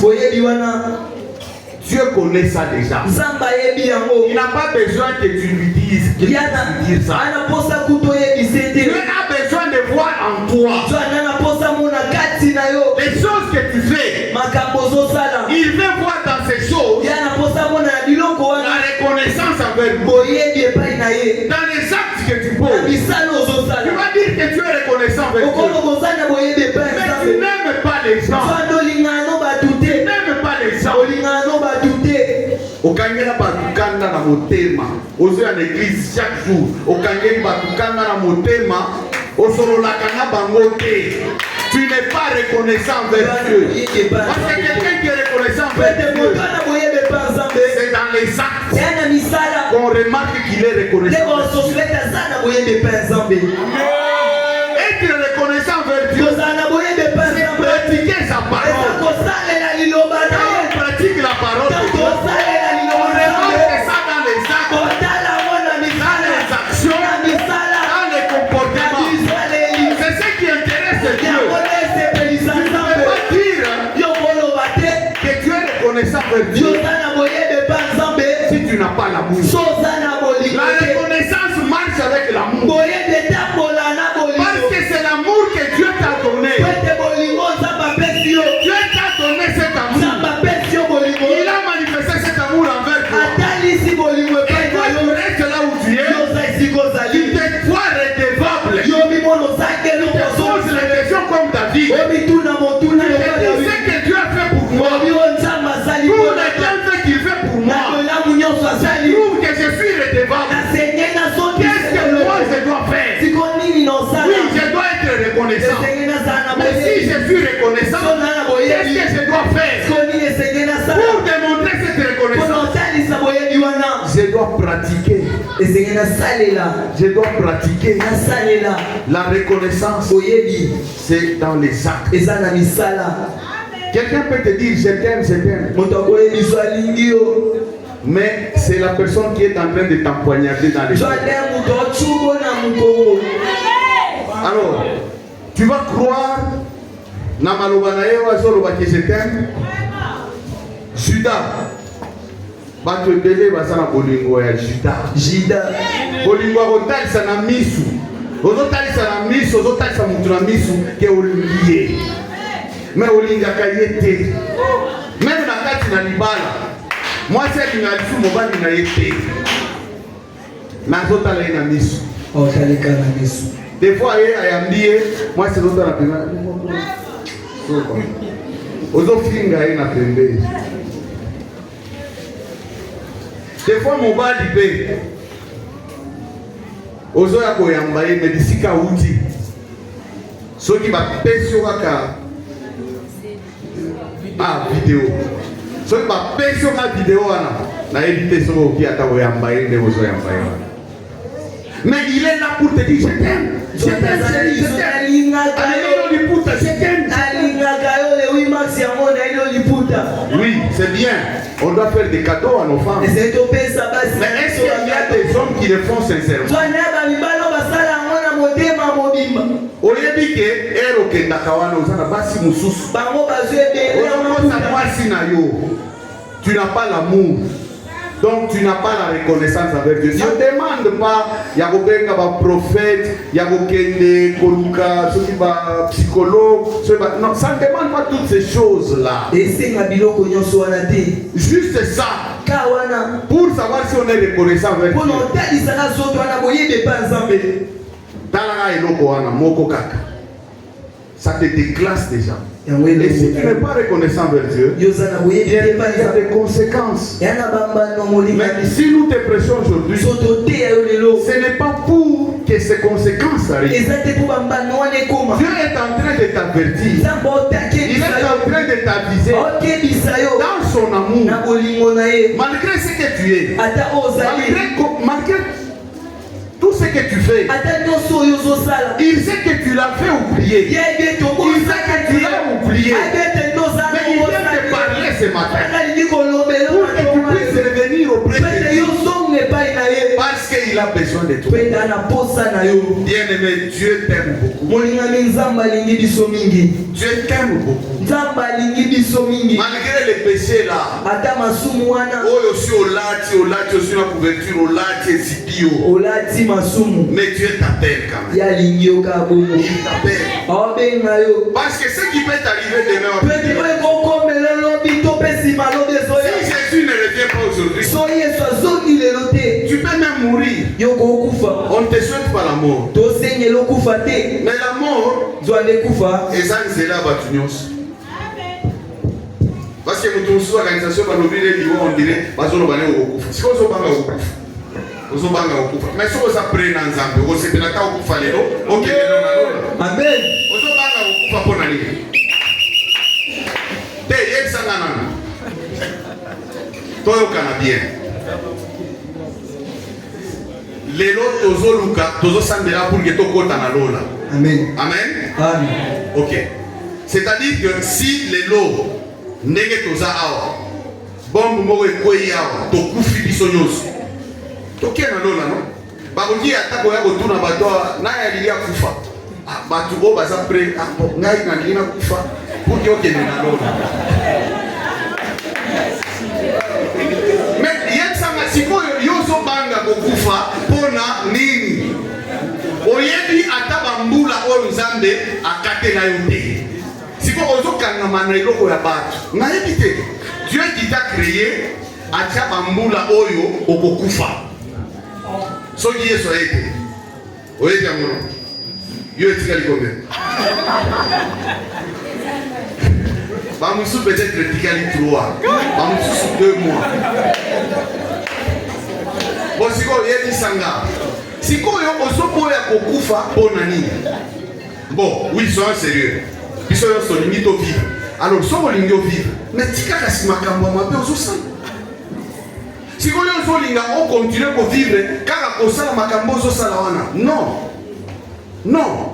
Dieu connaît ça déjà. Il n'a pas besoin que tu lui dises ça. Dieu a besoin de voir en toi les choses que tu fais. Il veut voir dans ces choses la reconnaissance envers lui. Dans les actes que tu poses, tu vas dire que tu es reconnaissant envers Dieu. Mais tu n'aimes pas les gens. Tu n'aimes pas les gens. Okangela batukanda na motema. Ozo en église chaque jour. Okangeli batukanda na motema. Osololaka na bango te. Tu n'es pas reconnaissant envers Dieu. Parce que quelqu'un qui est reconnaissant envers Dieu, c'est dans les actes qu'on remarque qu'il est reconnaissant. Être reconnaissant envers Dieu, c'est pratiquer sa parole. Quand on pratique la parole de Dieu, on remarque ça dans les actes, dans les actions, dans les comportements. C'est ce qui intéresse Dieu. Tu ne peux pas dire que tu es reconnaissant envers Dieu l'amour. La reconnaissance marche avec l'amour. Parce que c'est l'amour que Dieu t'a donné. Dieu t'a donné cet amour. Il a manifesté cet amour envers toi. Et toi, tu restes là où tu es. Tu te crois redevable. Tu te poses les questions comme David. Ce que Dieu a fait pour moi, pour les bienfaits qu'il fait pour moi, ça prouve que je suis redevable. Qu'est-ce que moi je dois faire? Oui, je dois être reconnaissant. Mais si je suis reconnaissant, qu'est-ce que je dois faire pour démontrer cette reconnaissance? Je dois pratiquer. Je dois pratiquer. La reconnaissance, c'est dans les actes. Quelqu'un peut te dire je t'aime, je t'aime. Mais c'est la personne qui est en train de t'empoignarder dans les choses. Alors, tu vas croire que je t'aime. Judas. Bato ebele basana bolingo ya Judas. Bolingo akotalisa na misu. Ozotalisa na misu, ozotalisa mutu na misu ke olingi ye. Mais olingaka ye te. Même na kati na libala. Mwasi alinga lisu mobali na ye te. Mais azotala ye na misu. Des fois ye ayambi ye, mwasi azotala pena. Ozofinga ye na pembeni. Des fois mobali pe ozo ya koyamba ye medisika uti soki bapesi yo kaka video soki bapesi yo kaka video wana nayebi te soki oki ata koyamba ye nde ozo yamba ye wana. Mais il est là pour te dire je t'aime. Je t'aime, je t'aime. Oui, c'est bien. On doit faire des cadeaux à nos femmes. Mais est-ce qu'il y a des hommes qui le font sincèrement? Au lieu de dire que tu n'as pas l'amour. Donc tu n'as pas la reconnaissance avec Dieu. Ne demande pas, il y a un prophète, il y a un psychologue. Non, ça ne demande pas toutes ces choses-là. Juste ça. Pour savoir si on est reconnaissant avec Dieu. Ça te déclasse déjà. Et si tu n'es pas reconnaissant vers Dieu, il y a des conséquences. Mais si nous te prêchons aujourd'hui, ce n'est pas pour que ces conséquences arrivent. Dieu est en train de t'avertir. Il est en train de t'aviser dans son amour. Malgré ce que tu es, malgré tout ce que tu fais, il sait que tu l'as fait oublier. Il sait que tu l'as oublié. Mais il vient te parler ce matin pour que tu puisses revenir auprès de lui. Parce qu'il a besoin de toi. Bien-aimé, Dieu t'aime beaucoup. Dieu t'aime beaucoup. Malgré les péchés là, aussi au aussi la couverture, au lati et zidio. Mais Dieu t'appelle quand même. Il t'appelle. Parce que ce qui peut t'arriver demain, si Jésus ne revient pas aujourd'hui, tu peux même mourir. On ne te souhaite pas la mort. Mais la mort, c'est ça c'est là parce que nous sommes organisation on dirait si on mais si on s'apprend ensemble, on se fait ok. Amen. Bien. Les lots tozoluka tozosambela pour que tokota na lola. Amen. Amen. Amen. Ok. C'est-à-dire que si les lots ndenge toza awa bombe moko ekoyi awa tokufi biso nyonso toke na lola no bakoki atako ya kotuna bato na ya lilia kufa bato oyo baza pre ngai na lina kufa pour que okende na lola. Mais yebisanga sikoyo yo okokufa pona nini? Oyebi ataba mbula oyo Nzambe akatela yo te. Siko ozokanga na eloko ya bato. Nayebi te. Dieu qui t'a créé ataba mbula oyo okokufa. Soki Yesu ayete. Oyete amono. Yo etikali combien? Bamusu peut-être etikali 3. Bamusu 2 mois. Bon siko yebi sanga. Siko yo osoboya kokufa pona nini? Bon, oui, soyons sérieux. Ils sont sur le limite au vivre. Alors, si on vivre, mais si on si on continue à vivre, car on non. Non.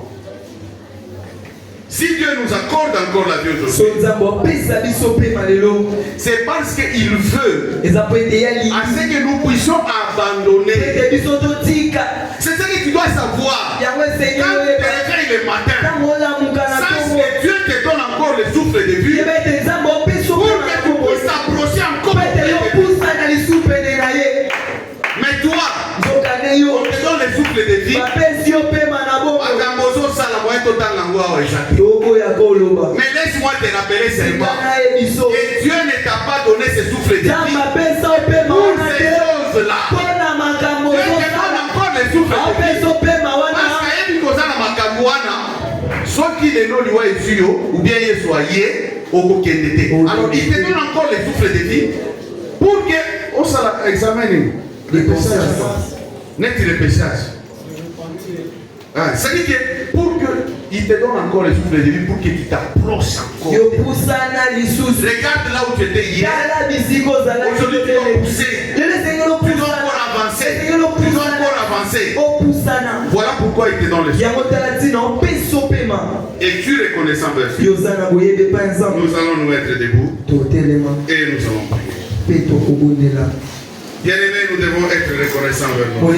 Si Dieu nous accorde encore la vie aujourd'hui, c'est parce qu'il veut à ce que nous puissions abandonner. C'est ce que tu dois savoir. Quand tu te réveilles le matin, sache que Dieu te donne encore le souffle de vie pour que tu puisses t'approcher encore. Mais toi, on te donne le souffle de vie. Mais laisse-moi te rappeler seulement que Dieu ne t'a pas donné ce souffle de vie pour ces choses-là. Dieu te donne encore le souffle de vie. Parce qu'il y a soit qu'il est non ou bien il soit au Kokendete. Alors il te donne encore le souffle de vie pour que on s'examine le péchage. Net le péchage. C'est-à-dire que pour qu'il te donne encore le souffle de vie pour que tu t'approches encore. Regarde là où tu étais hier. Aujourd'hui tu dois pousser. Tu dois encore avancer. Tu dois encore avancer. Voilà pourquoi il te donne le souffle. Es-tu reconnaissant vers Dieu? Nous allons nous mettre debout et nous allons prier. Bien-aimés, nous devons être reconnaissants vers nous.